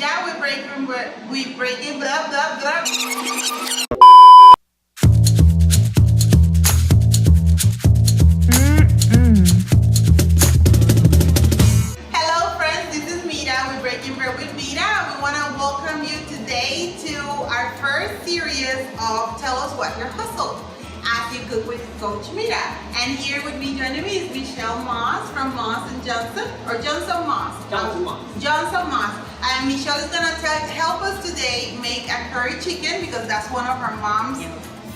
Mira, we breaking blah blah blah. Hello friends, this is Mira. We're breaking bread with Mira. We want to welcome you today to our first series of Tell Us What Your Hustle as you cook with Coach Mira. And here with me joining me is Michelle Moss from Moss & Johnson, or Johnson Moss. Johnson Moss. And Michelle is going to help us today make a curry chicken because that's one of her mom's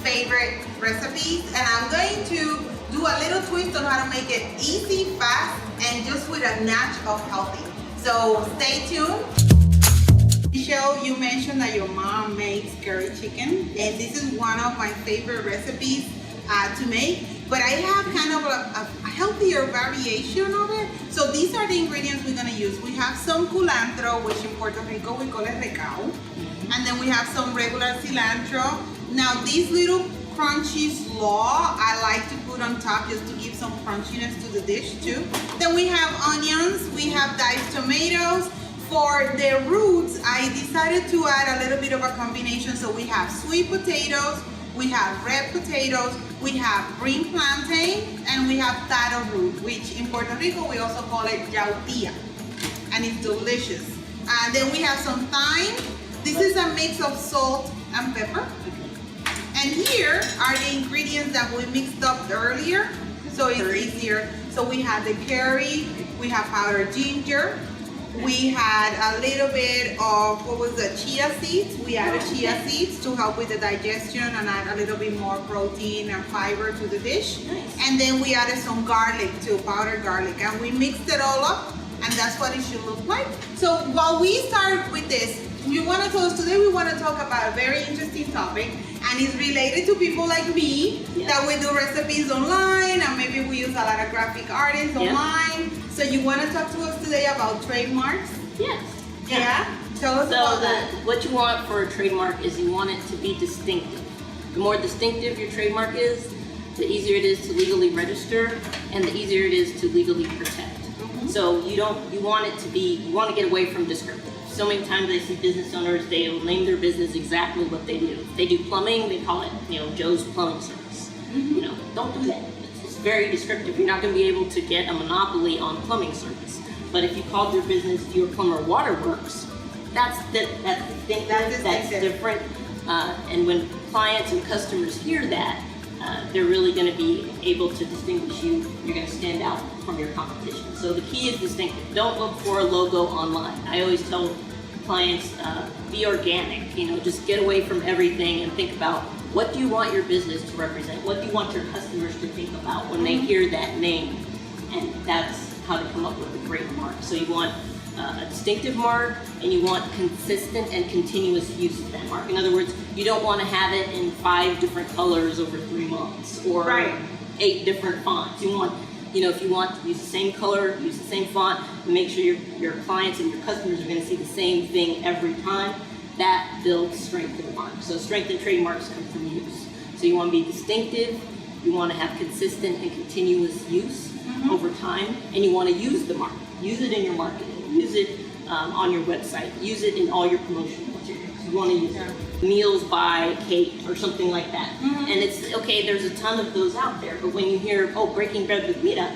favorite recipes. And I'm going to do a little twist on how to make it easy, fast, and just with a notch of healthy. So stay tuned. Michelle, you mentioned that your mom makes curry chicken, and this is one of my favorite recipes to make. But I have kind of a healthier variation of it. So these are the ingredients we're gonna use. We have some culantro, which in Puerto Rico we call it recao. And then we have some regular cilantro. Now these little crunchy slaw, I like to put on top just to give some crunchiness to the dish too. Then we have onions, we have diced tomatoes. For the roots, I decided to add a little bit of a combination. So we have sweet potatoes, we have red potatoes, we have green plantain, and we have taro root, which in Puerto Rico we also call it yautía, and it's delicious. And then we have some thyme. This is a mix of salt and pepper. And here are the ingredients that we mixed up earlier, so it's easier. So we have the curry, we have powdered ginger, we had a little bit of, chia seeds. We added chia seeds to help with the digestion and add a little bit more protein and fiber to the dish. Nice. And then we added some garlic too, powdered garlic, and we mixed it all up, and that's what it should look like. So while we start with this, today we want to talk about a very interesting topic, and it's related to people like me that we do recipes online, and maybe we use a lot of graphic artists online. So you want to talk to us today about trademarks? Yes. Yeah? Tell us about that. What you want for a trademark is you want it to be distinctive. The more distinctive your trademark is, the easier it is to legally register, and the easier it is to legally protect. So you want to get away from descriptive. So many times I see business owners, they'll name their business exactly what they do. If they do plumbing, they call it, Joe's Plumbing Service. Don't do that. It's very descriptive. You're not going to be able to get a monopoly on plumbing service. But if you called your business Your Plumber Waterworks, that's different. And when clients and customers hear that, they're really going to be able to distinguish you. You're going to stand out from your competition. So the key is distinctive. Don't look for a logo online. I always tell clients, be organic. Just get away from everything and think about what do you want your business to represent? What do you want your customers to think about when they hear that name? And that's how to come up with a great mark. So you want a distinctive mark, and you want consistent and continuous use of that mark. In other words, you don't want to have it in 5 different colors over 3 months or 8 different fonts. You want, if you want to use the same color, use the same font, and make sure your clients and your customers are going to see the same thing every time. That builds strength in the mark. So strength in trademarks come from use. So you want to be distinctive, you want to have consistent and continuous use over time, and you want to use the mark. Use it in your marketing. Use it on your website. Use it in all your promotional materials. You want to use it. Meals by Kate or something like that. And it's okay, there's a ton of those out there, but when you hear, breaking bread with Mira,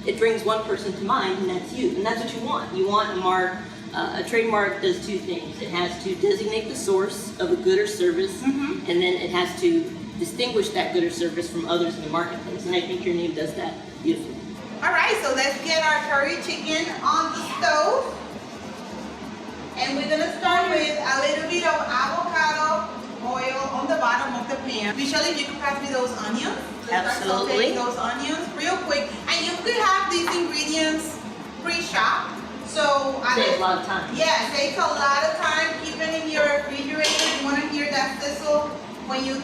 it brings one person to mind, and that's you. And that's what you want. You want a mark. A trademark does 2 things. It has to designate the source of a good or service, and then it has to distinguish that good or service from others in the marketplace. And I think your name does that beautifully. All right, so let's get our curry chicken on the stove. And we're gonna start with a little bit of avocado oil on the bottom of the pan. Michelle, if you could pass me those onions. Absolutely. Those onions real quick. And you could have these ingredients pre-chopped. So saves a lot of time. Yeah, it takes a lot of time. Keep it in your refrigerator. You want to hear that sizzle when you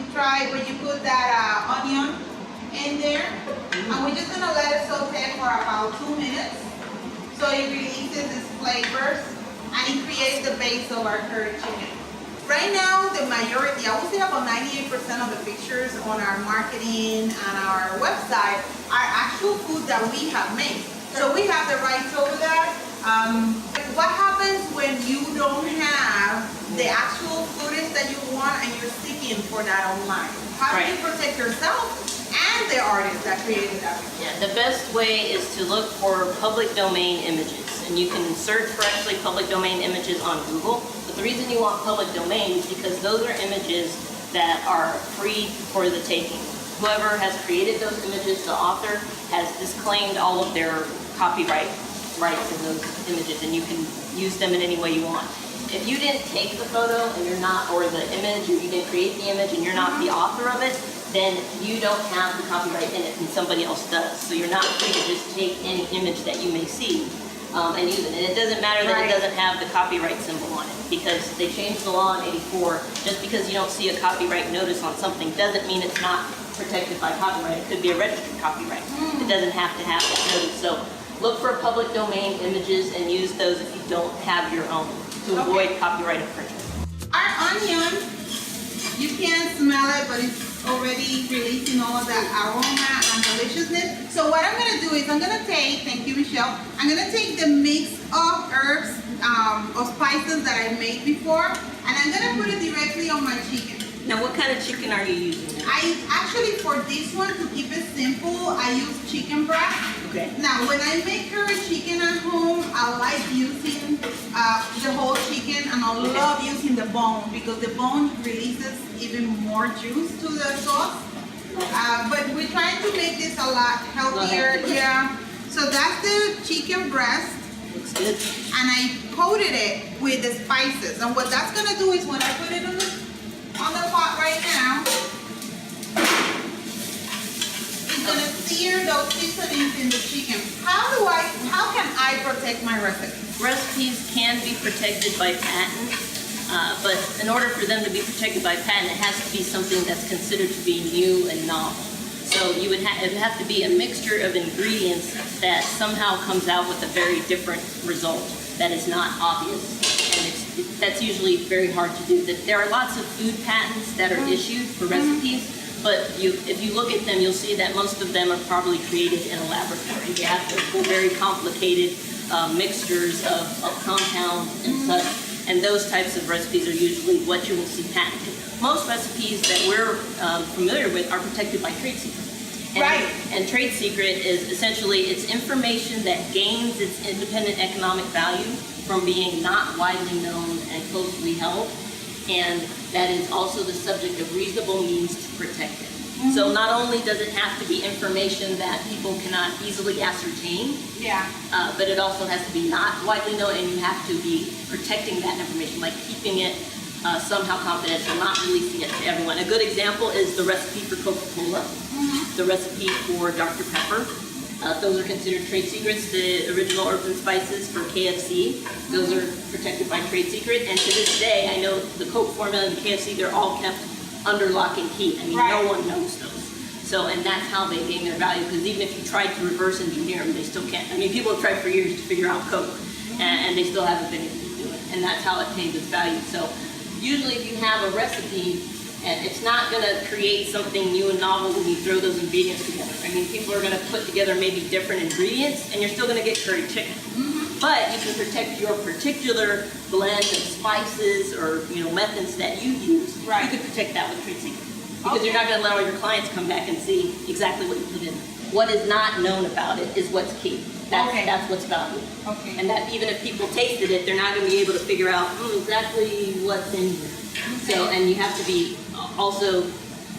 put that onion in there. And we're just gonna let it saute for about 2 minutes. So it releases its flavors and it creates the base of our curry chicken. Right now, the majority, I would say about 98% of the pictures on our marketing and our website are actual food that we have made. So we have the rights over that. What happens when you don't have someone and you're seeking for that online. How do you protect yourself and the artist that created that? Yeah, the best way is to look for public domain images. And you can search for actually public domain images on Google. But the reason you want public domain is because those are images that are free for the taking. Whoever has created those images, the author, has disclaimed all of their copyright rights in those images, and you can use them in any way you want. If you didn't take the photo and you're not, or the image, or you didn't create the image and you're not the author of it, then you don't have the copyright in it and somebody else does. So you're not free to just take any image that you may see and use it. And it doesn't matter that it doesn't have the copyright symbol on it, because they changed the law in '84. Just because you don't see a copyright notice on something doesn't mean it's not protected by copyright. It could be a registered copyright. It doesn't have to have that notice. So look for public domain images and use those if you don't have your own, to avoid copyright infringement. Our onion, you can't smell it, but it's already releasing all of that aroma and deliciousness. So what I'm gonna do is I'm gonna take, thank you Michelle, I'm gonna take the mix of herbs, of spices that I made before, and I'm gonna put it directly on my chicken. Now, what kind of chicken are you using? I actually, for this one, to keep it simple, I use chicken breast. Okay. Now, when I make curry chicken at home, I like using the whole chicken, and I love using the bone because the bone releases even more juice to the sauce. But we're trying to make this a lot healthier. Yeah. So that's the chicken breast. Looks good. And I coated it with the spices. And what that's gonna do is when I put it on the pot right now, it's gonna sear those seasonings in the chicken. How can I protect my recipe? Recipes can be protected by patent, but in order for them to be protected by patent, it has to be something that's considered to be new and novel. So it would have to be a mixture of ingredients that somehow comes out with a very different result that is not obvious. And that's usually very hard to do. There are lots of food patents that are issued for recipes, but if you look at them, you'll see that most of them are probably created in a laboratory. They have very complicated mixtures of compounds and such, and those types of recipes are usually what you will see patented. Most recipes that we're familiar with are protected by trade secret. And trade secret is essentially it's information that gains its independent economic value from being not widely known and closely held, and that is also the subject of reasonable means to protect it. So not only does it have to be information that people cannot easily ascertain, but it also has to be not widely known, and you have to be protecting that information, like keeping it somehow confidential, not releasing it to everyone. A good example is the recipe for Coca-Cola, the recipe for Dr. Pepper. Those are considered trade secrets. The original herbs and spices for KFC, those are protected by trade secret. And to this day, I know the Coke formula and the KFC, they're all kept under lock and key. I mean, no one knows those. So, and that's how they gain their value, because even if you tried to reverse engineer them, they still can't. I mean, people have tried for years to figure out Coke, and they still haven't been able to do it. And that's how it pays its value. So usually if you have a recipe, and it's not going to create something new and novel when you throw those ingredients together. I mean, people are going to put together maybe different ingredients, and you're still going to get curry chicken. But you can protect your particular blend of spices or methods that you use. You can protect that with trade secret, because you're not going to let all your clients come back and see exactly what you put in. What is not known about it is what's key. That's what's valuable. And that even if people tasted it, they're not going to be able to figure out exactly what's in here. So, and you have to be also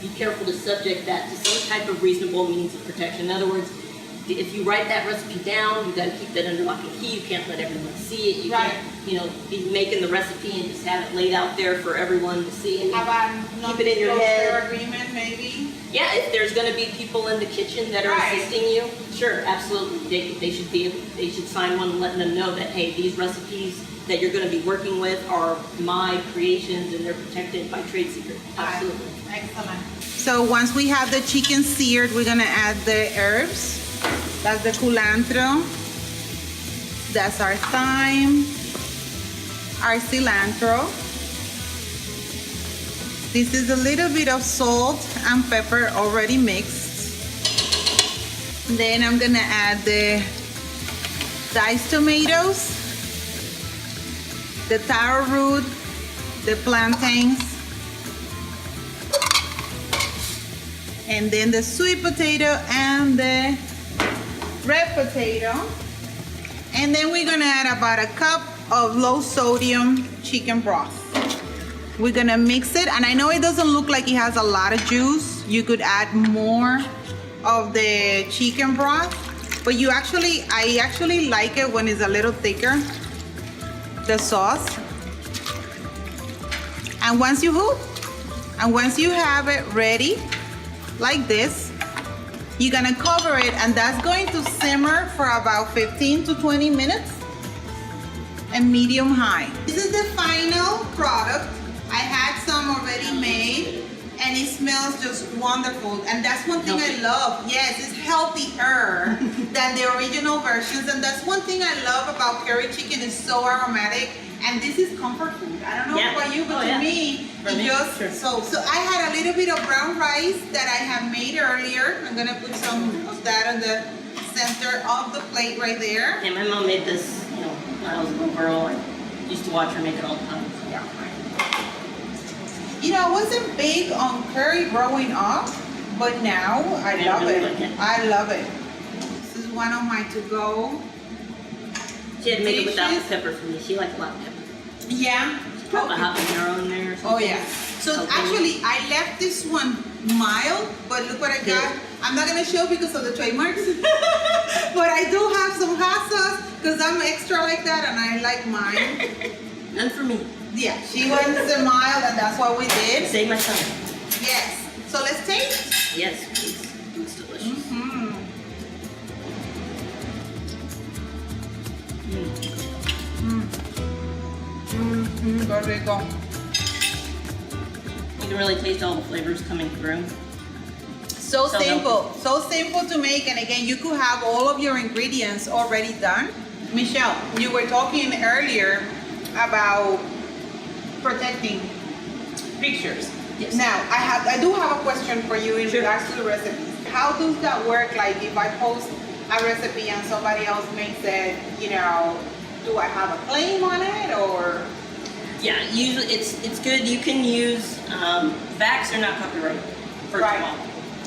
be careful to subject that to some type of reasonable means of protection. In other words, if you write that recipe down, you got to keep that under lock and key. You can't let everyone see it. You can't, be making the recipe and just have it laid out there for everyone to see. And keep it in your head. Agreement, maybe. Yeah, if there's going to be people in the kitchen that are assisting you, sure, absolutely, they should sign one letting them know that, hey, these recipes that you're going to be working with are my creations and they're protected by trade secret. Absolutely. Excellent. So once we have the chicken seared, we're going to add the herbs. That's the culantro. That's our thyme, our cilantro. This is a little bit of salt and pepper already mixed. Then I'm gonna add the diced tomatoes, the taro root, the plantains, and then the sweet potato and the red potato. And then we're gonna add about a cup of low sodium chicken broth. We're gonna mix it, and I know it doesn't look like it has a lot of juice. You could add more of the chicken broth, but I actually like it when it's a little thicker, the sauce. And once you have it ready like this, you're gonna cover it, and that's going to simmer for about 15 to 20 minutes and medium high. This is the final product. I had some already made, and it smells just wonderful. And that's one thing I love. Yes, it's healthier than the original versions. And that's one thing I love about curry chicken. It's so aromatic. And this is comfort food. I don't know about you, but to me, So I had a little bit of brown rice that I had made earlier. I'm gonna put some of that on the center of the plate right there. Yeah, my mom made this, when I was a little girl. I used to watch her make it all the time. Yeah. I wasn't big on curry growing up, but now I love it. Like it. I love it. This is one of my to-go. She had to make it without the pepper for me. She liked a lot of pepper. Yeah. She put a habanero in there or something. Oh yeah. So actually, I left this one mild, but look what I got. I'm not gonna show because of the trademarks, but I do have some hot sauce because I'm extra like that, and I like mine. None for me. Yeah, she wants the mild, and that's what we did. Save my son. Yes. So let's taste. Yes, please. It's delicious. There we go. You can really taste all the flavors coming through. So simple to make, and again, you could have all of your ingredients already done. Michelle, you were talking earlier about protecting pictures. Yes. Now, I do have a question for you in regards to the recipes. How does that work? Like, if I post a recipe and somebody else makes it, do I have a claim on it, or? Yeah, usually it's good. You can use facts are not copyrighted, first of all,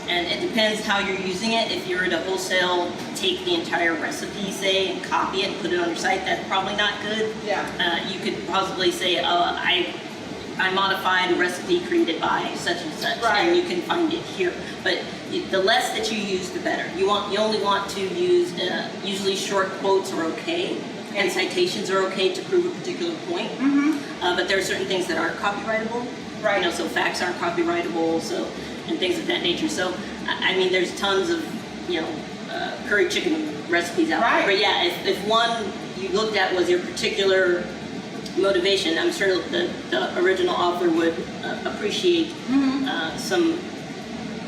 and it depends how you're using it. If you're to wholesale, take the entire recipe, say, and copy it and put it on your site, that's probably not good. Yeah. You could possibly say, I modified a recipe created by such and such, and you can find it here. But the less that you use, the better. You only want to use usually short quotes are okay. And citations are okay to prove a particular point, but there are certain things that aren't copyrightable. Right. So facts aren't copyrightable, and things of that nature. So, I mean, there's tons of, curry chicken recipes out there. But yeah, if one you looked at was your particular motivation, I'm sure the original author would appreciate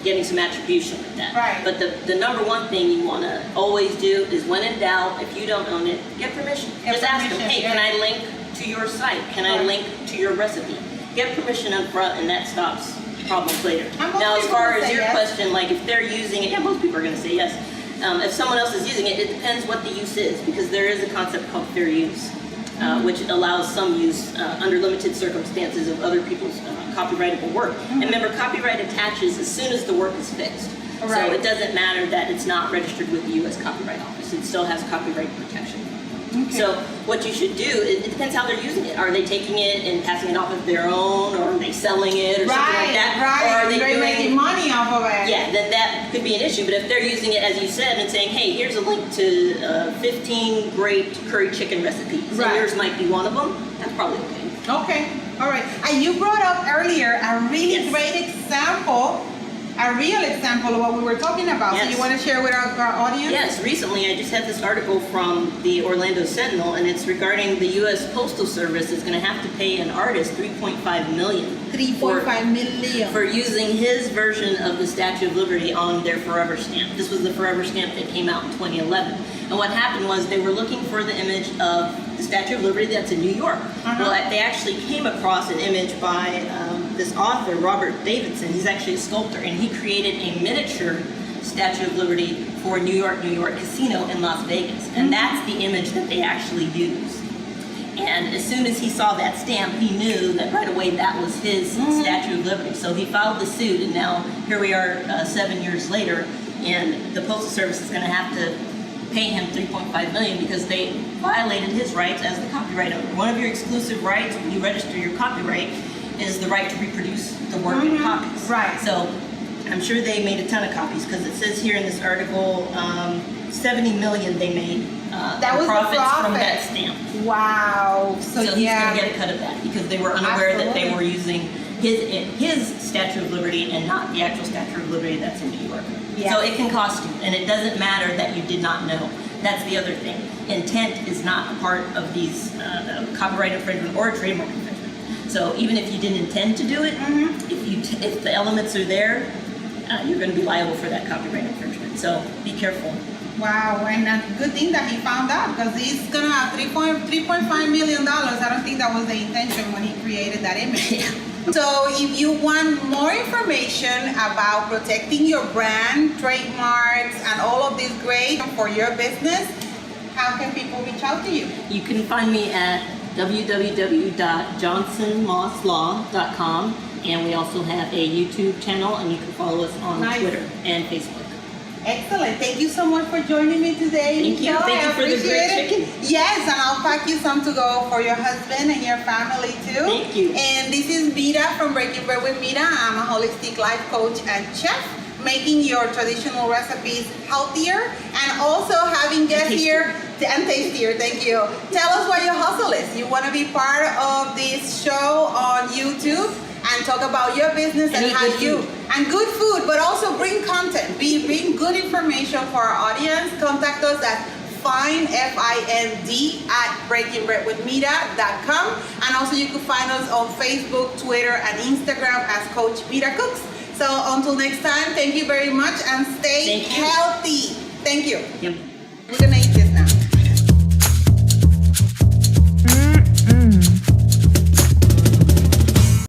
getting some attribution with that. Right. But the number one thing you want to always do is, when in doubt, if you don't own it, get permission. Just ask them, hey, can I link to your site? Can I link to your recipe? Get permission up front, and that stops problems later. Now, as far as your question, like if they're using it, most people are going to say yes. If someone else is using it, it depends what the use is, because there is a concept called fair use, which allows some use under limited circumstances of other people's copyrightable work. And remember, copyright attaches as soon as the work is fixed. So it doesn't matter that it's not registered with the U.S. Copyright Office. It still has copyright protection. So what you should do, it depends how they're using it. Are they taking it and passing it off as their own, or are they selling it, or something like that? Or are they making money off of it? Yeah, then that could be an issue. But if they're using it, as you said, and saying, hey, here's a link to 15 great curry chicken recipes, and yours might be one of them, that's probably okay. Okay, all right. And you brought up earlier a really great example, a real example of what we were talking about. So you want to share with our audience? Yes, recently I just had this article from the Orlando Sentinel, and it's regarding the U.S. Postal Service is going to have to pay an artist $3.5 million. $3.5 million. For using his version of the Statue of Liberty on their Forever stamp. This was the Forever stamp that came out in 2011. And what happened was they were looking for the image of the Statue of Liberty that's in New York. Well, they actually came across an image by this author, Robert Davidson. He's actually a sculptor, and he created a miniature Statue of Liberty for New York Casino in Las Vegas. And that's the image that they actually used. And as soon as he saw that stamp, he knew that right away that was his Statue of Liberty. So he filed the suit, and now here we are 7 years later, and the Postal Service is going to have to pay him $3.5 million because they violated his rights as the copyright owner. One of your exclusive rights when you register your copyright is the right to reproduce the work in copies. Right. So I'm sure they made a ton of copies because it says here in this article, 70 million they made that was profits the profit from that stamp. Wow. So he's going to get a cut of that because they were unaware that they were using his Statue of Liberty and not the actual Statue of Liberty that's in New York. Yeah. So it can cost you, and it doesn't matter that you did not know. That's the other thing. Intent is not a part of these copyright infringement or trademark infringement. So even if you didn't intend to do it, if the elements are there, you're going to be liable for that copyright infringement. So be careful. Wow, and a good thing that he found out because he's gonna have $3.5 million. I don't think that was the intention when he created that image. Yeah. So if you want more information about protecting your brand, trademarks, and all of this great for your business, how can people reach out to you? You can find me at www.johnsonmosslaw.com, and we also have a YouTube channel, and you can follow us on Twitter and Facebook. Excellent. Thank you so much for joining me today. Thank you. Thank you for the great chicken. Yes, and I'll pack you some to go for your husband and your family too. Thank you. And this is Mira from Breaking Bread with Mira. I'm a holistic life coach and chef, making your traditional recipes healthier and also having guests here and tastier. Thank you. Tell us what your hustle is. You want to be part of this show on YouTube and talk about your business and how you and good food, but also bring content. Bring good information for our audience. Contact us at find @breakingbreadwithmira.com, and also you can find us on Facebook, Twitter, and Instagram as Coach Mira Cooks. So until next time, thank you very much and stay healthy. Thank you. Yep. We're gonna eat this now.